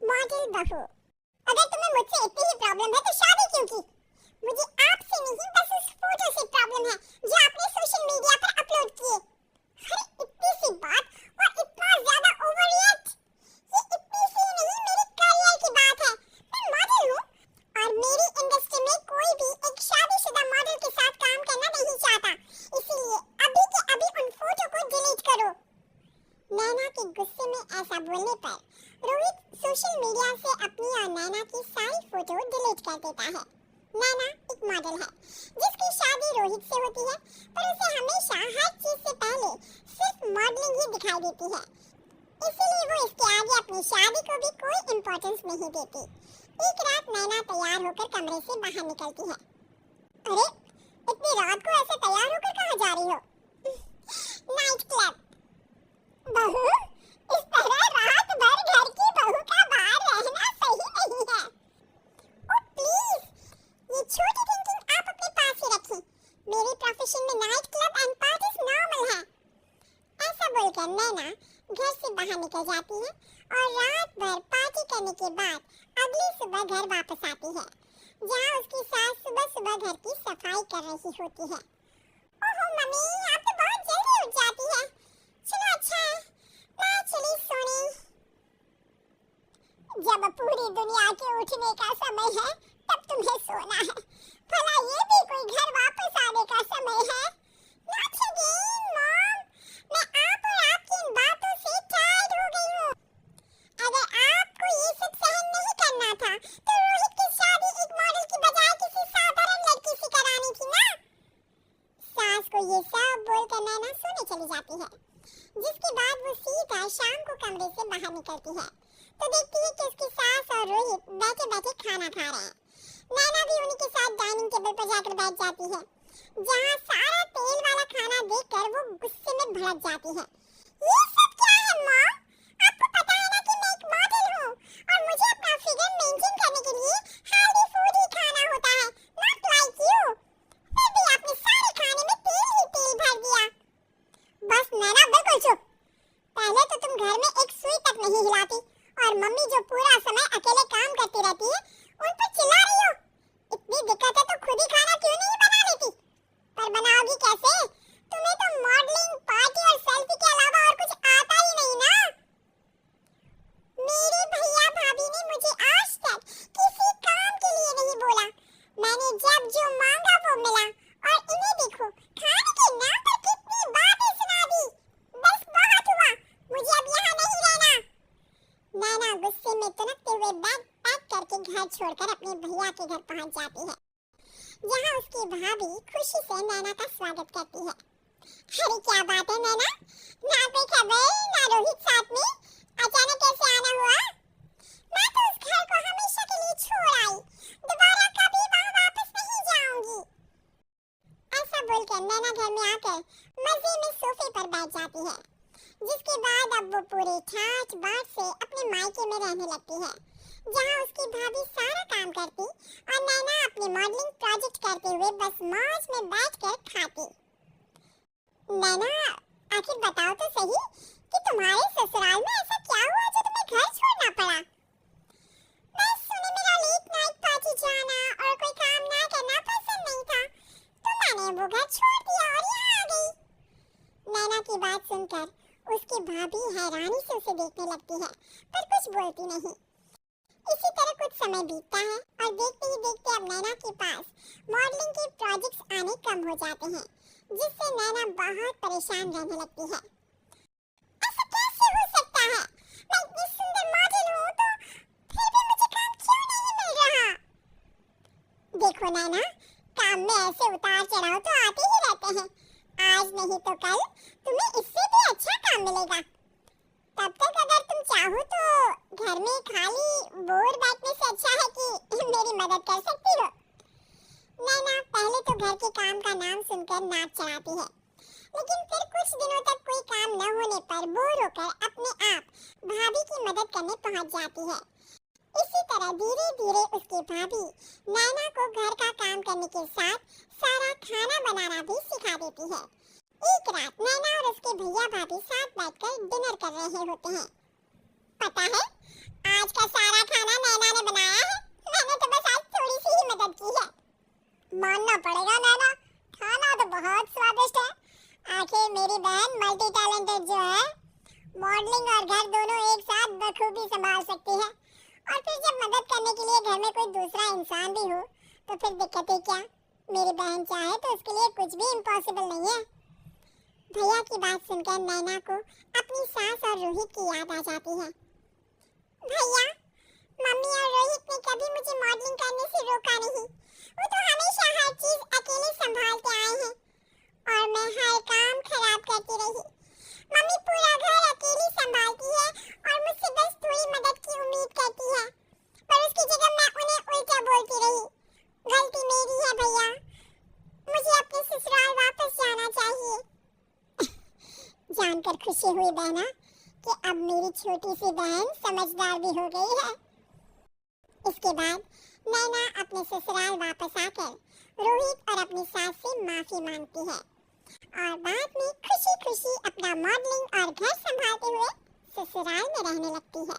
Model बहू, अगर तुम्हें मुझसे इतनी ही प्रॉब्लम है तो शादी क्यों की? मुझे आपसे नहीं बस उस फोटो से प्रॉब्लम है जो आपने सोशल मीडिया पर अपलोड किए। अरे इतनी सी बात और इतना ज्यादा ओवररिएक्ट। ये इतनी सी नहीं, मेरे करियर की बात है। मैं मॉडल हूँ और मेरी इंडस्ट्री में कोई भी एक शादीशुदा मॉडल के साथ काम करना नहीं चाहता, इसीलिए अभी के अभी उन फोटो को डिलीट करो। नैना के गुस्से में ऐसा बोलने पर रोहित सोशल मीडिया से अपनी और नैना की सारी फोटो डिलीट कर देता है। नैना एक मॉडल है जिसकी शादी रोहित से होती है, पर उसे हमेशा हर चीज से पहले सिर्फ मॉडलिंग ही दिखाई देती है, इसीलिए वो इसके आगे अपनी शादी को भी कोई इम्पोर्टेंस नहीं देती। एक रात नैना तैयार होकर कमरे से बाहर निकलती है। अरे इतनी रात को ऐसे तैयार होकर कहाँ जा रही हो? Night club. बहू, इस तरह रात भर घर की बहू का बाहर रहना सही नहीं है। ओ प्लीज, ये छोटी थिंकिंग आप अपने पास ही रखें। मेरे प्रोफेशन में night club and parties normal है। ऐसा बोलकर नैना घर से बाहर निकल जाती है और रात भर पार्टी करने के बाद अगली सुबह घर वापस आती है, जहाँ उसकी सास सुबह सुबह घर की सफाई कर रही होती है। ओहो मम्मी, आप तो बहुत जल्दी उठ जाती है। चलो अच्छा है, मैं चली सोने। जब पूरी दुनिया के उठने का समय है तब तुम्हें सोना है। भला ये भी कोई घर वापस आने का समय है? Not again, Mom. मैं आप और आपकी इन बातों से टायर्ड हो गई हूँ। अगर आपको ये सब सहन नहीं करना था तो रोहित की शादी एक मॉडल की बजाय किसी साधारण लड़की से करानी थी ना। सास को ये सब बोलकर नैना सोने चली जाती है, जिसके बाद वो सीधा शाम को कमरे से बाहर निकलती है तो देखती है कि उसकी सास और रोहित बैठे बैठे खाना खा रहे हैं। नैना भी उन्हीं के साथ डाइनिंग टेबल पर जाकर बैठ जाती है, जहाँ सारा तेल वाला खाना देखकर वो गुस्से में भड़क जाती है। ये सब क्या है मॉम? आपको पता है ना कि मैं एक मॉडल हूँ और मुझे अपना फिगर मेंटेन करने के लिए हेल्दी फूड ही खाना होता है, नॉट लाइक यू। फिर भी आपने सारे खाने में तेल ही तेल भर दिया। बस नैना बिल्कुल चुप। पहले तो तुम घर में एक सुई तक नहीं हिलाती और मम्मी जो पूरा समय अकेले काम करती रहती है उन पर चिल्ला रही हो। इतनी दिक्कत है तो खुद ही खाना क्यों नहीं बना लेती? पर बनाओगी कैसे? तुम्हें तो मॉडलिंग, पार्टी और सेल्फी के अलावा और कुछ आता ही नहीं ना। मेरे भैया भाभी ने मुझे आज तक किसी काम के लिए नहीं बोला। मैंने जब जो मांगा वो मिला और इन्हें देखो, खाने के नाम पर कितनी बातें सुना दी। बस बहुत हुआ, मुझे अब यहाँ नहीं रहना। नैना गुस्से में तनकते हुए बैग पैक करके घर छोड़कर अपने भैया के घर पहुंच जाती है, जहाँ उसकी भाभी खुशी से नैना का स्वागत करती है। अरे क्या बात है नैना, ना कोई खबर ना रोहित साथ में, अचानक कैसे आना हुआ? मैं तो उस घर को हमेशा के लिए छोड़ आई, दोबारा कभी वहाँ वापस नहीं जाऊंगी। ऐसा बोलकर नैना घर में आकर मजे में सोफे पर बैठ जाती है, जिसके बाद अब वो पूरे ठाठ बाट से अपने मायके में रहने लगती है, जहाँ उसकी भाभी सारा काम करती और नैना अपने मॉडलिंग प्रोजेक्ट करते हुए बस मौज में बैठकर खाती। नैना, आखिर बताओ तो सही कि तुम्हारे ससुराल में ऐसा क्या हुआ जो तुम्हें घर छोड़ना पड़ा? बस सुने मेरा लेट नाइट पार्टी जाना और कोई काम ना करना पसंद नहीं था, तो मैंने वो घर छोड़ दिया और यहाँ आ गई। नैना की बात सुनकर उसकी भाभी हैरानी से उसे देखने लगती है, पर कुछ बोलती नहीं। इसी तरह कुछ समय बीतता है और देखते ही देखते अब नैना के पास मॉडलिंग के प्रोजेक्ट्स आने कम हो जाते हैं, जिससे नैना बहुत परेशान रहने लगती है। ऐसा कैसे हो सकता है? मैं इतनी सुंदर मॉडल हूँ तो फिर भी मुझे काम क्यों नहीं मिल रहा? देखो नैना, काम में ऐसे उतार चढ़ाव तो आते ही रहते हैं। आज नहीं तो कल तुम्हें इससे भी अच्छा काम मिलेगा। तब तक अगर तुम चाहो तो घर में खाली बोर बैठने से अच्छा है कि मेरी मदद कर सकती हो। नैना पहले तो घर के काम का नाम सुनकर नाक चढ़ाती है, लेकिन फिर कुछ दिनों तक कोई काम न होने पर बोर होकर अपने आप भाभी की मदद करने पहुंच जाती है। इसी तरह धीरे धीरे उसकी भाभी नैना को घर का काम करने के साथ सारा खाना बनाना भी सिखा देती है। एक रात नैना और उसके भैया भाभी साथ बैठकर डिनर कर रहे होते हैं। पता है, आज का सारा बखूबी संभाल सकती है। और फिर जब मदद करने के लिए घर में कोई दूसरा इंसान भी हो तो फिर दिक्कत ही क्या। मेरी बहन चाहे तो उसके लिए कुछ भी इम्पॉसिबल नहीं है। भैया की बात सुनकर नैना को अपनी सास और रोहित की याद आ जाती है। भैया, मम्मी और रोहित ने कभी मुझे मॉडलिंग करने से रोका नहीं। वो तो हमेशा हर चीज अकेले संभालते आए हैं और मैं हर काम खराब करती रही। मम्मी पूरा घर अकेली संभालती है और मुझसे बस थोड़ी मदद की उम्मीद करती है, पर उसकी जगह मैं उन्हें उल्टा बोलती रही। गलती मेरी है भैया, मुझे अपने ससुराल वापस जाना चाहिए। जानकर खुशी हुई बहना कि अब मेरी छोटी सी बहन समझदार भी हो गई है। इसके बाद नैना अपने ससुराल वापस आकर रोहित और अपनी सास से माफी मांगती है और बाद में खुशी खुशी अपना मॉडलिंग और घर संभालते हुए ससुराल में रहने लगती है।